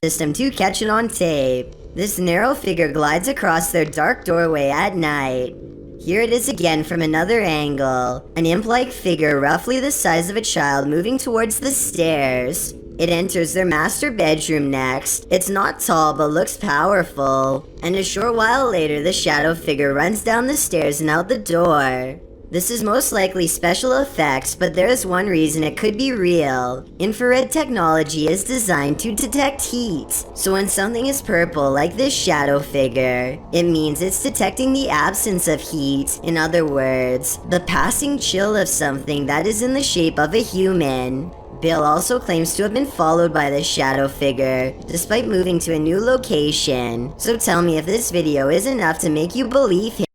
system to catch it on tape. This narrow figure glides across their dark doorway at night. Here it is again from another angle. An imp-like figure roughly the size of a child moving towards the stairs. It enters their master bedroom next. It's not tall but looks powerful. And a short while later, the shadow figure runs down the stairs and out the door. This is most likely special effects, but there is one reason it could be real. Infrared technology is designed to detect heat. So when something is purple like this shadow figure, it means it's detecting the absence of heat. In other words, the passing chill of something that is in the shape of a human. Bill also claims to have been followed by this shadow figure, despite moving to a new location. So tell me if this video is enough to make you believe him.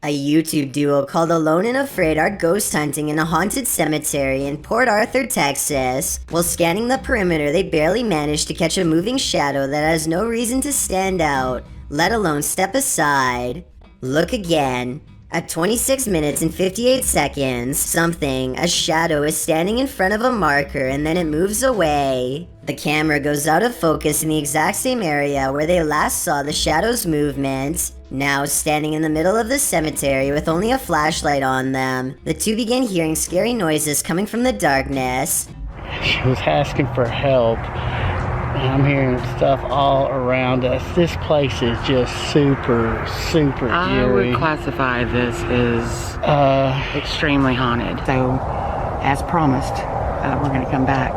A YouTube duo called Alone and Afraid are ghost hunting in a haunted cemetery in Port Arthur, Texas. While scanning the perimeter, they barely managed to catch a moving shadow that has no reason to stand out, let alone step aside. Look again. At 26 minutes and 58 seconds, a shadow is standing in front of a marker and then it moves away. The camera goes out of focus in the exact same area where they last saw the shadow's movement. Now standing in the middle of the cemetery with only a flashlight on them, the two begin hearing scary noises coming from the darkness. She was asking for help. I'm hearing stuff all around us. This place is just super eerie. I would classify this as extremely haunted. So, as promised, we're going to come back.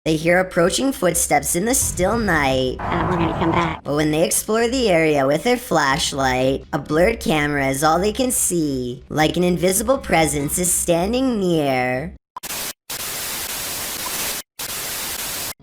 They hear approaching footsteps in the still night. We're going to come back. But when they explore the area with their flashlight, a blurred camera is all they can see. Like an invisible presence is standing near.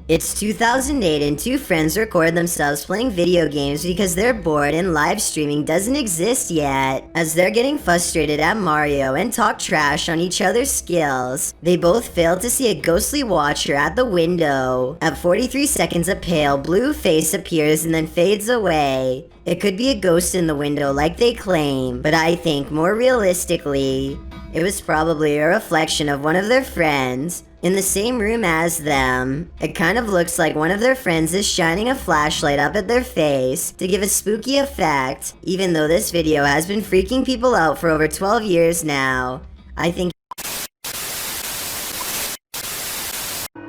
It's 2008 and two friends record themselves playing video games because they're bored and live streaming doesn't exist yet. As they're getting frustrated at Mario and talk trash on each other's skills, they both fail to see a ghostly watcher at the window. At 43 seconds, a pale blue face appears and then fades away. It could be a ghost in the window like they claim, but I think more realistically, it was probably a reflection of one of their friends in the same room as them. It kind of looks like one of their friends is shining a flashlight up at their face to give a spooky effect. Even though this video has been freaking people out for over 12 years now, I think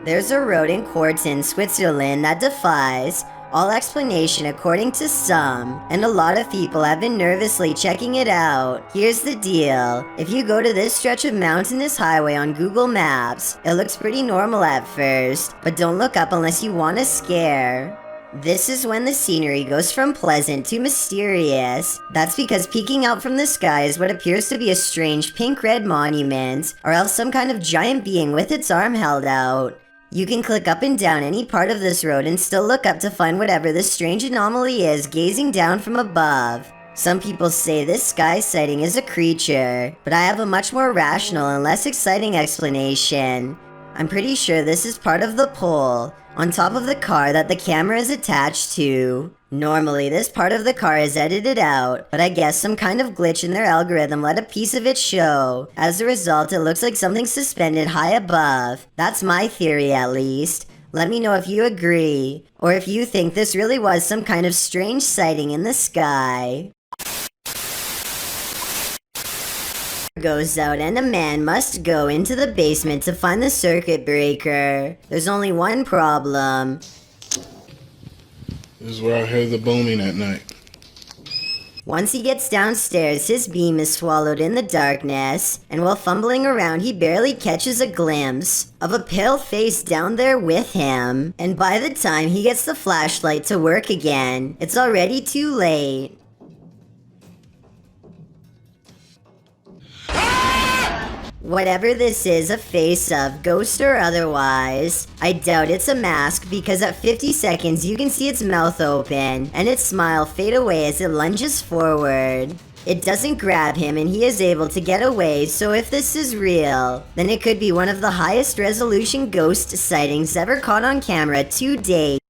there's a road in Corton, Switzerland that defies all explanation according to some, and a lot of people have been nervously checking it out. Here's the deal. If you go to this stretch of mountainous highway on Google Maps, it looks pretty normal at first, but don't look up unless you want a scare. This is when the scenery goes from pleasant to mysterious. That's because peeking out from the sky is what appears to be a strange pink-red monument, or else some kind of giant being with its arm held out. You can click up and down any part of this road and still look up to find whatever this strange anomaly is gazing down from above. Some people say this sky sighting is a creature, but I have a much more rational and less exciting explanation. I'm pretty sure this is part of the pole on top of the car that the camera is attached to. Normally, this part of the car is edited out, but I guess some kind of glitch in their algorithm let a piece of it show. As a result, it looks like something suspended high above. That's my theory, at least. Let me know if you agree, or if you think this really was some kind of strange sighting in the sky. Goes out and a man must go into the basement to find the circuit breaker. There's only one problem. This is where I heard the booming at night. Once he gets downstairs, his beam is swallowed in the darkness, and while fumbling around, he barely catches a glimpse of a pale face down there with him. And by the time he gets the flashlight to work again, it's already too late. Whatever this is, a face of, ghost or otherwise, I doubt it's a mask because at 50 seconds you can see its mouth open and its smile fade away as it lunges forward. It doesn't grab him and he is able to get away, so if this is real, then it could be one of the highest resolution ghost sightings ever caught on camera to date.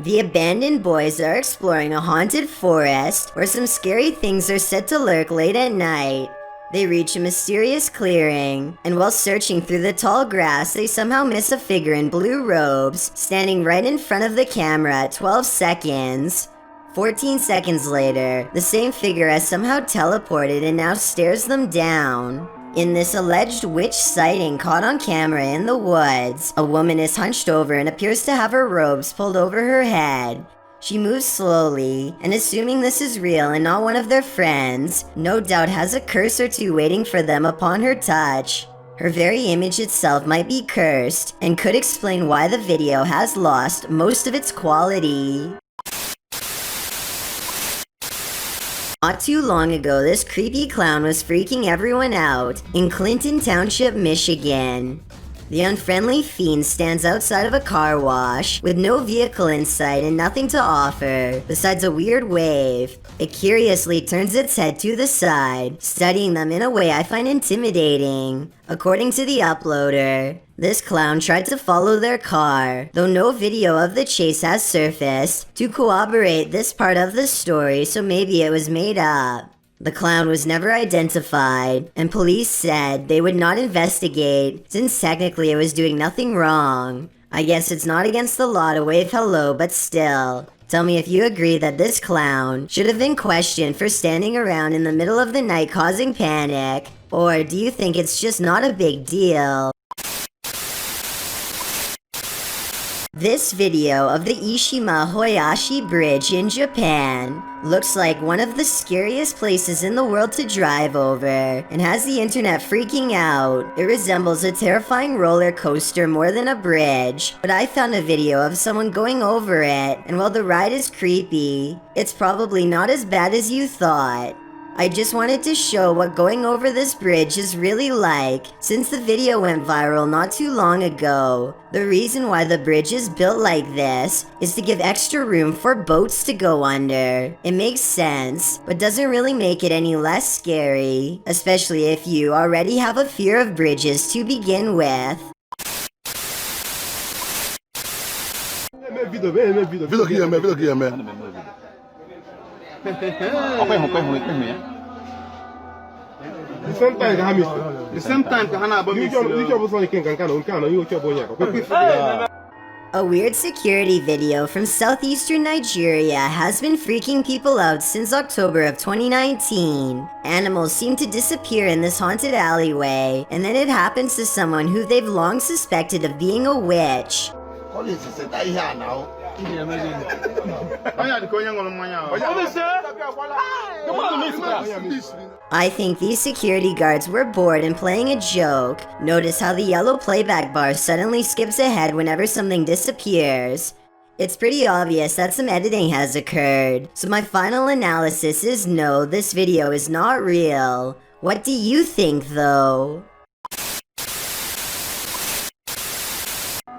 The abandoned boys are exploring a haunted forest where some scary things are said to lurk late at night. They reach a mysterious clearing, and while searching through the tall grass, they somehow miss a figure in blue robes, standing right in front of the camera at 12 seconds. 14 seconds later, the same figure has somehow teleported and now stares them down. In this alleged witch sighting caught on camera in the woods, a woman is hunched over and appears to have her robes pulled over her head. She moves slowly, and assuming this is real and not one of their friends, no doubt has a curse or two waiting for them upon her touch. Her very image itself might be cursed, and could explain why the video has lost most of its quality. Not too long ago, this creepy clown was freaking everyone out in Clinton Township, Michigan. The unfriendly fiend stands outside of a car wash with no vehicle in sight and nothing to offer besides a weird wave. It curiously turns its head to the side, studying them in a way I find intimidating. According to the uploader, this clown tried to follow their car, though no video of the chase has surfaced to corroborate this part of the story, so maybe it was made up. The clown was never identified, and police said they would not investigate since technically it was doing nothing wrong. I guess it's not against the law to wave hello, but still. Tell me if you agree that this clown should have been questioned for standing around in the middle of the night causing panic, or do you think it's just not a big deal? This video of the Ishima Hoyashi Bridge in Japan looks like one of the scariest places in the world to drive over and has the internet freaking out. It resembles a terrifying roller coaster more than a bridge, but I found a video of someone going over it, and while the ride is creepy, it's probably not as bad as you thought. I just wanted to show what going over this bridge is really like, since the video went viral not too long ago. The reason why the bridge is built like this is to give extra room for boats to go under. It makes sense, but doesn't really make it any less scary, especially if you already have a fear of bridges to begin with. A weird security video from southeastern Nigeria has been freaking people out since October of 2019. Animals seem to disappear in this haunted alleyway, and then it happens to someone who they've long suspected of being a witch. I think these security guards were bored and playing a joke. Notice how the yellow playback bar suddenly skips ahead whenever something disappears. It's pretty obvious that some editing has occurred, so my final analysis is no, this video is not real. What do you think though?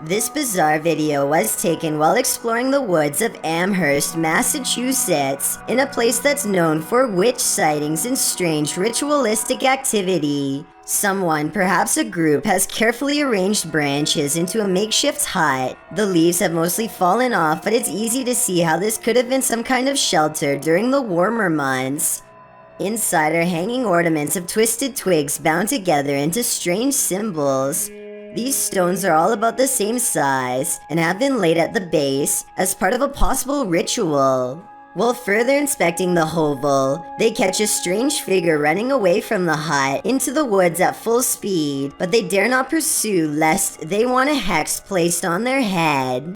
This bizarre video was taken while exploring the woods of Amherst, Massachusetts, in a place that's known for witch sightings and strange ritualistic activity. Someone, perhaps a group, has carefully arranged branches into a makeshift hut. The leaves have mostly fallen off, but it's easy to see how this could have been some kind of shelter during the warmer months. Inside are hanging ornaments of twisted twigs bound together into strange symbols. These stones are all about the same size and have been laid at the base as part of a possible ritual. While further inspecting the hovel, they catch a strange figure running away from the hut into the woods at full speed, but they dare not pursue lest they want a hex placed on their head.